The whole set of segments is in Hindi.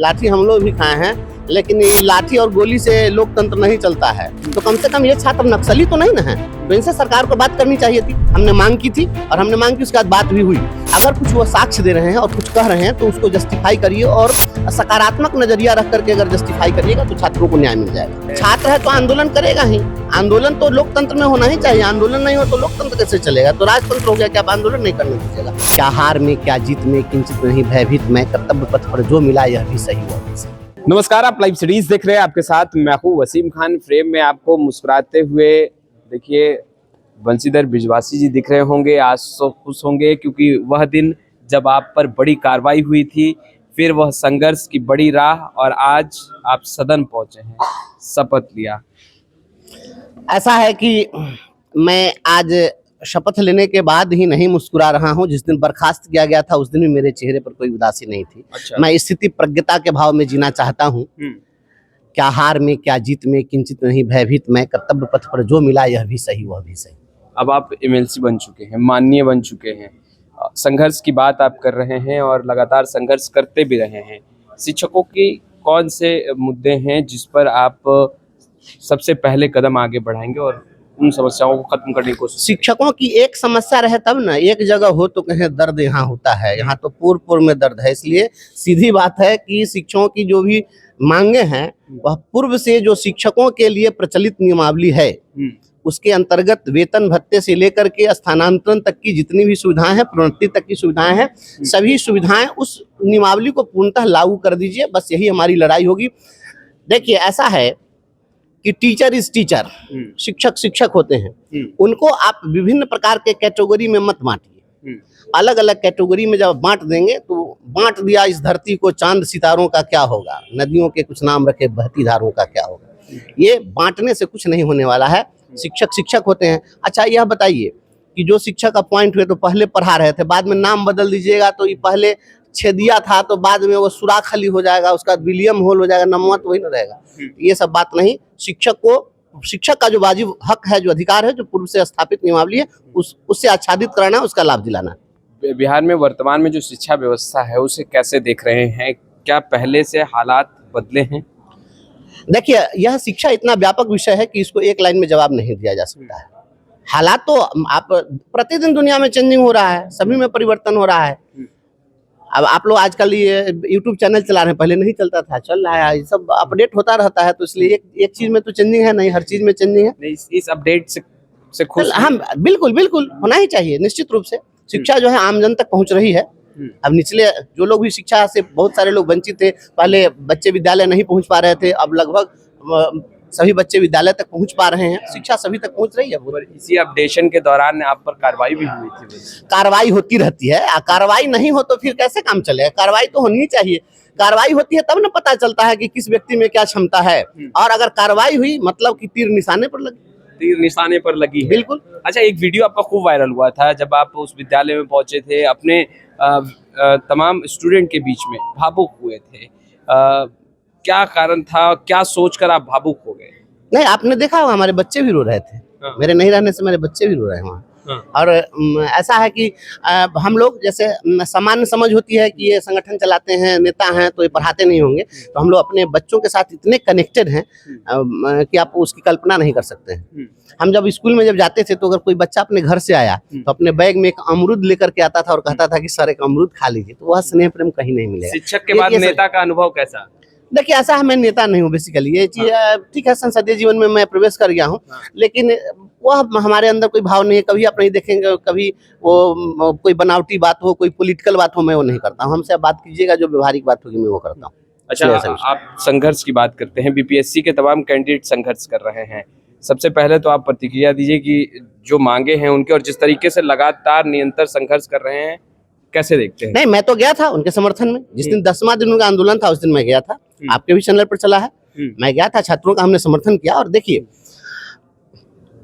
लाठी हम लोग भी खाए हैं, लेकिन ये लाठी और गोली से लोकतंत्र नहीं चलता है। तो कम से कम ये छात्र नक्सली तो नहीं ना है, तो इनसे सरकार को बात करनी चाहिए थी। हमने मांग की थी और हमने मांग की, उसके बाद बात भी हुई। अगर कुछ वो साक्ष्य दे रहे हैं और कुछ कह रहे हैं तो उसको जस्टिफाई करिए और सकारात्मक नजरिया रख करके अगर जस्टिफाई करिएगा तो छात्रों को न्याय मिल जाएगा। छात्र है तो आंदोलन करेगा ही, आंदोलन तो लोकतंत्र में होना ही चाहिए। आंदोलन नहीं हो तो लोकतंत्र कैसे चलेगा? तो राजतंत्र हो गया कि आप आंदोलन नहीं करने दीजिएगा। क्या हार में क्या जीत में किंचित नहीं भयभीत मैं, कर्तव्य पथ पर जो मिला यह भी सही हुआ। नमस्कार, आप लाइव सीरीज देख रहे हैं। आपके साथ मैं हूं वसीम खान। फ्रेम में आपको मुस्कुराते हुए देखिए बंशीधर बिजवासी जी दिख रहे होंगे। आज तो खुश होंगे क्योंकि वह दिन जब आप पर बड़ी कार्रवाई हुई थी, फिर वह संघर्ष की बड़ी राह, और आज आप सदन पहुंचे हैं, शपथ लिया। ऐसा है कि मैं आज शपथ लेने के बाद ही नहीं मुस्कुरा रहा हूं। जिस दिन बर्खास्त किया गया था उस दिन भी मेरे चेहरे पर कोई उदासी नहीं थी। अच्छा। मैं स्थिति प्रज्ञता के भाव में जीना चाहता हूं। क्या हार में क्या जीत में किंचित नहीं भयभीत मैं, कर्तव्य पथ पर जो मिला यह भी सही वह भी सही। अब आप एमएलसी बन चुके हैं, माननीय बन चुके हैं, संघर्ष की बात आप कर रहे हैं और लगातार संघर्ष करते भी रहे हैं। शिक्षकों की कौन से मुद्दे हैं जिस पर आप सबसे पहले कदम आगे बढ़ाएंगे और उन समस्याओं को खत्म करने की कोशिश? शिक्षकों की एक समस्या रहे तब ना, एक जगह हो तो कहीं दर्द यहाँ होता है, यहाँ तो पूर्व पूर्व में दर्द है। इसलिए सीधी बात है कि शिक्षकों की जो भी मांगे हैं वह पूर्व से जो शिक्षकों के लिए प्रचलित नियमावली है उसके अंतर्गत वेतन भत्ते से लेकर के स्थानांतरण तक की जितनी भी सुविधाएं हैं, प्रोन्नति तक की सुविधाएं हैं, सभी सुविधाएं उस नियमावली को पूर्णतः लागू कर दीजिए। बस यही हमारी लड़ाई होगी। देखिए, ऐसा है कि टीचर इज टीचर, शिक्षक शिक्षक होते हैं। उनको आप विभिन्न प्रकार के कैटेगरी में मत बांटिए। अलग अलग कैटेगरी में जब बांट देंगे तो बांट दिया इस धरती को चांद सितारों का क्या होगा, नदियों के कुछ नाम रखे बहती धारों का क्या होगा। ये बांटने से कुछ नहीं होने वाला है। शिक्षक शिक्षक होते हैं। अच्छा, यह बताइए कि जो शिक्षक अपॉइंट हुए तो पहले पढ़ा रहे थे, बाद में नाम बदल दीजिएगा तो ये पहले छेदिया था तो बाद में वो सुराख अली हो जाएगा, उसका विलियम हॉल हो जाएगा, नमवा तो वही न रहेगा। ये सब बात नहीं। शिक्षक का जो वाजिब हक है, जो अधिकार है, जो पूर्व से स्थापित नियमावली है, उससे आच्छादित कराना, उसका लाभ दिलाना। बिहार में वर्तमान में जो शिक्षा व्यवस्था है उसे कैसे देख रहे हैं? क्या पहले से हालात बदले हैं? देखिए, यह शिक्षा इतना व्यापक विषय है कि इसको एक लाइन में जवाब नहीं दिया जा सकता है। हालात तो आप प्रतिदिन दुनिया में चेंजिंग हो रहा है, सभी में परिवर्तन हो रहा है। अब आप लोग आजकल ये यूट्यूब चैनल चला रहे हैं, पहले नहीं चलता था, चल रहा है, ये सब अपडेट होता रहता है। तो इसलिए एक चीज में तो चेंजिंग है नहीं, हर चीज में चेंजिंग है। नहीं, इस अपडेट से खुश? हम बिल्कुल बिल्कुल होना ही चाहिए। निश्चित रूप से शिक्षा जो है आम जन तक पहुंच रही है। अब निचले जो लोग भी शिक्षा से, बहुत सारे लोग वंचित थे, पहले बच्चे विद्यालय नहीं पहुंच पा रहे थे, अब लगभग सभी बच्चे विद्यालय तक पहुंच पा रहे हैं। शिक्षा सभी तक पहुंच रही है। इसी अपडेशन के दौरान आप पर कार्रवाई भी हुई थी। कार्रवाई होती रहती है। कार्रवाई नहीं हो तो फिर कैसे काम चलेगा? कार्रवाई तो होनी चाहिए। कार्रवाई होती है तब ना पता चलता है कि किस व्यक्ति में क्या क्षमता है। और अगर कार्रवाई हुई मतलब कि तीर निशाने पर लगी है। बिल्कुल। अच्छा, एक वीडियो आपका खूब वायरल हुआ था जब आप उस विद्यालय में पहुंचे थे, अपने तमाम स्टूडेंट के बीच में भावुक हुए थे। क्या कारण था? क्या सोचकर आप भावुक हो गए? नहीं, आपने देखा होगा हमारे बच्चे भी रो रहे थे। मेरे नहीं रहने से मेरे बच्चे भी रो रहे हैं वहाँ। और ऐसा है कि हम लोग जैसे सामान्य समझ होती है कि ये संगठन चलाते हैं, नेता हैं, तो ये पढ़ाते नहीं होंगे। तो हम लोग अपने बच्चों के साथ इतने कनेक्टेड हैं कि आप उसकी कल्पना नहीं कर सकते हैं। हम जब स्कूल में जाते थे तो अगर कोई बच्चा अपने घर से आया तो अपने बैग में एक अमरूद लेकर के आता था और कहता था कि सर एक अमरूद खा लीजिए। तो वह स्नेह प्रेम कहीं नहीं मिलेगा। शिक्षक के बाद नेता का अनुभव कैसा? देखिए, ऐसा है, मैं नेता नहीं हूँ बेसिकली। ये चीज ठीक है, संसदीय जीवन में मैं प्रवेश कर गया हूँ, लेकिन वह हमारे अंदर कोई भाव नहीं है। कभी आप नहीं देखेंगे कभी वो कोई बनावटी बात हो, कोई पॉलिटिकल बात हो, मैं वो नहीं करता हूँ। हमसे बात कीजिएगा, जो व्यवहारिक बात होगी मैं वो करता हूँ। अच्छा, आप संघर्ष की बात करते हैं, बीपीएससी के तमाम कैंडिडेट संघर्ष कर रहे हैं। सबसे पहले तो आप प्रतिक्रिया दीजिए कि जो मांगे हैं उनके और जिस तरीके से लगातार निरंतर संघर्ष कर रहे हैं, कैसे देखते हैं? नहीं, मैं तो गया था उनके समर्थन में। जिस दिन 10वां दिन उनका आंदोलन था उस दिन मैं गया था। आपके भी चैनल पर चला है। मैं गया था, छात्रों का हमने समर्थन किया। और देखिए,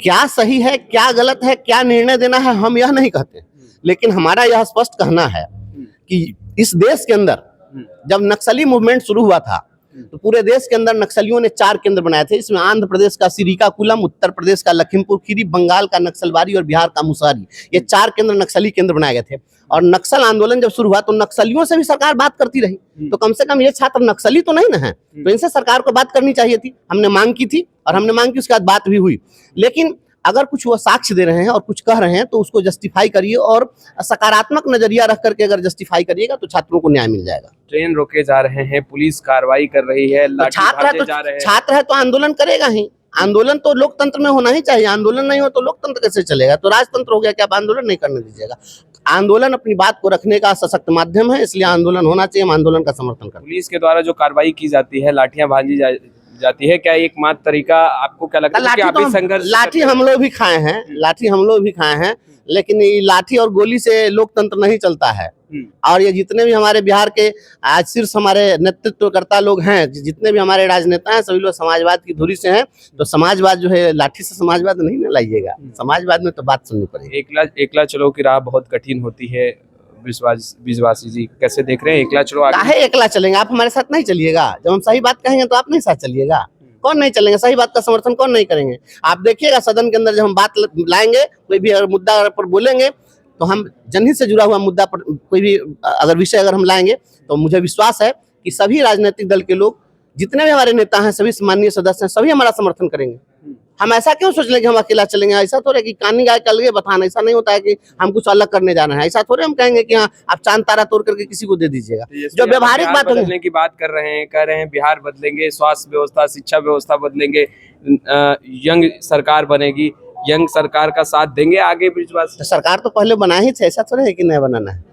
क्या सही है क्या गलत है, क्या निर्णय देना है, हम यह नहीं कहते, लेकिन हमारा यह स्पष्ट कहना है कि इस देश के अंदर जब नक्सली मूवमेंट शुरू हुआ था तो पूरे देश के अंदर नक्सलियों ने 4 केंद्र बनाए थे। इसमें आंध्र प्रदेश का श्रीकाकुलम, उत्तर प्रदेश का लखीमपुर खीरी, बंगाल का नक्सलबारी और बिहार का मुसहरी, ये 4 केंद्र नक्सली केंद्र बनाए गए थे। और नक्सल आंदोलन जब शुरू हुआ तो नक्सलियों से भी सरकार बात करती रही। तो कम से कम ये छात्र नक्सली तो नहीं ना है, तो इनसे सरकार को बात करनी चाहिए थी। हमने मांग की थी और हमने मांग की, उसके बाद बात भी हुई। लेकिन अगर कुछ वो साक्ष्य दे रहे हैं और कुछ कह रहे हैं तो उसको जस्टिफाई करिए, और सकारात्मक नजरिया रख करके अगर जस्टिफाई करिएगा तो छात्रों को न्याय मिल जाएगा। ट्रेन रोके जा रहे हैं, पुलिस कार्रवाई कर रही है, तो लाठी भांजे जा रहे हैं। छात्र है तो आंदोलन करेगा ही। आंदोलन तो लोकतंत्र में होना ही चाहिए। आंदोलन नहीं हो तो लोकतंत्र कैसे चलेगा? तो राजतंत्र हो गया कि आप आंदोलन नहीं करने दीजिएगा। आंदोलन अपनी बात को रखने का सशक्त माध्यम है, इसलिए आंदोलन होना चाहिए। हम आंदोलन का समर्थन करते हैं। पुलिस के द्वारा जो कार्रवाई की जाती है, लाठियां भांजी जाती है, क्या एकमात्र तरीका आपको क्या लगता है कि आप भी संघर्ष? लाठी हम लोग भी खाए हैं, लाठी हम लोग भी खाए हैं, लेकिन ये लाठी और गोली से लोकतंत्र नहीं चलता है। और ये जितने भी हमारे बिहार के आज शीर्ष हमारे नेतृत्वकर्ता लोग हैं, जितने भी हमारे राजनेता हैं, सभी लोग समाजवाद की धुरी से हैं। तो समाजवाद जो है, लाठी से समाजवाद नहीं ना लाइएगा। समाजवाद में तो बात सुननी पड़ेगी। एकला चलो की राह बहुत कठिन होती है। विश्वासी जी कैसे देख रहे हैं एकला चलो आगे? काहे एकला चलेंगे? आप हमारे साथ नहीं चलिएगा। जब हम सही बात कहेंगे तो आप नहीं साथ चलिएगा। कौन नहीं चलेंगे? सही बात का समर्थन कौन नहीं करेंगे? आप देखिएगा सदन के अंदर जब हम बात लाएंगे, कोई भी अगर मुद्दा पर बोलेंगे तो हम जनहित से जुड़ा हुआ मुद्दा पर कोई भी अगर विषय अगर हम लाएंगे तो मुझे विश्वास है कि सभी राजनीतिक दल के लोग, जितने भी हमारे नेता हैं, सभी माननीय सदस्य हैं, सभी हमारा समर्थन करेंगे। हम ऐसा क्यों सोच लें कि हम अकेला चलेंगे? ऐसा थोड़ा कि कानी गाय कल गए बथान, ऐसा नहीं होता है कि हम कुछ अलग करने जा रहे हैं। ऐसा थोड़े हम कहेंगे कि हाँ आप चांद तारा तोड़ करके किसी को दे दीजिएगा। जो व्यवहारिक बात बदलने की बात कर रहे हैं, कह रहे हैं बिहार बदलेंगे, स्वास्थ्य व्यवस्था, शिक्षा व्यवस्था बदलेंगे, यंग सरकार बनेगी, यंग सरकार का साथ देंगे आगे विश्वास? तो सरकार तो पहले बना ही थे, ऐसा थोड़ा है कि नया बनाना है।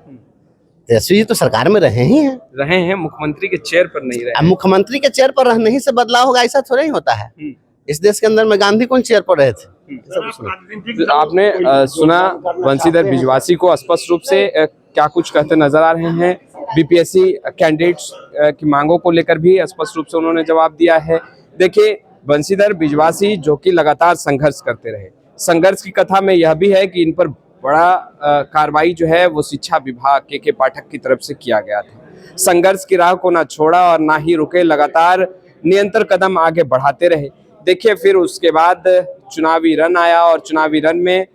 तेजस्वी जी तो सरकार में रहे हैं, मुख्यमंत्री के चेयर पर नहीं रहे। मुख्यमंत्री के चेयर पर रहने ही से बदलाव होगा, ऐसा थोड़ा ही होता है। इस देश के अंदर में गांधी कौन चेयर पर रहे थे? आपने सुना बंशीधर बिजवासी को स्पष्ट रूप से क्या कुछ कहते नजर आ रहे हैं। बीपीएससी कैंडिडेट्स की मांगों को लेकर भी स्पष्ट रूप से उन्होंने जवाब दिया है। देखिए, बंशीधर बिजवासी जो कि लगातार संघर्ष करते रहे, संघर्ष की कथा में यह भी है कि इन पर बड़ा कार्रवाई जो है वो शिक्षा विभाग के पाठक की तरफ से किया गया था। संघर्ष की राह को ना छोड़ा और ना ही रुके, लगातार निरंतर कदम आगे बढ़ाते रहे। देखिए, फिर उसके बाद चुनावी रन आया और चुनावी रन में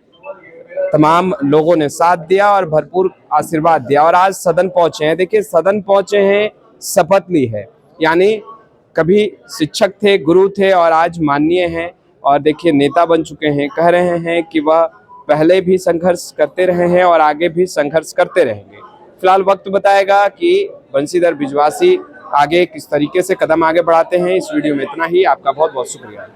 तमाम लोगों ने साथ दिया और भरपूर आशीर्वाद दिया और आज सदन पहुंचे हैं। देखिए, सदन पहुंचे हैं, शपथ ली है, यानी कभी शिक्षक थे, गुरु थे और आज माननीय हैं और देखिए नेता बन चुके हैं। कह रहे हैं कि वह पहले भी संघर्ष करते रहे हैं और आगे भी संघर्ष करते रहेंगे। फिलहाल वक्त बताएगा कि बंशीधर बिजवासी आगे किस तरीके से कदम आगे बढ़ाते हैं। इस वीडियो में इतना ही। आपका बहुत बहुत शुक्रिया।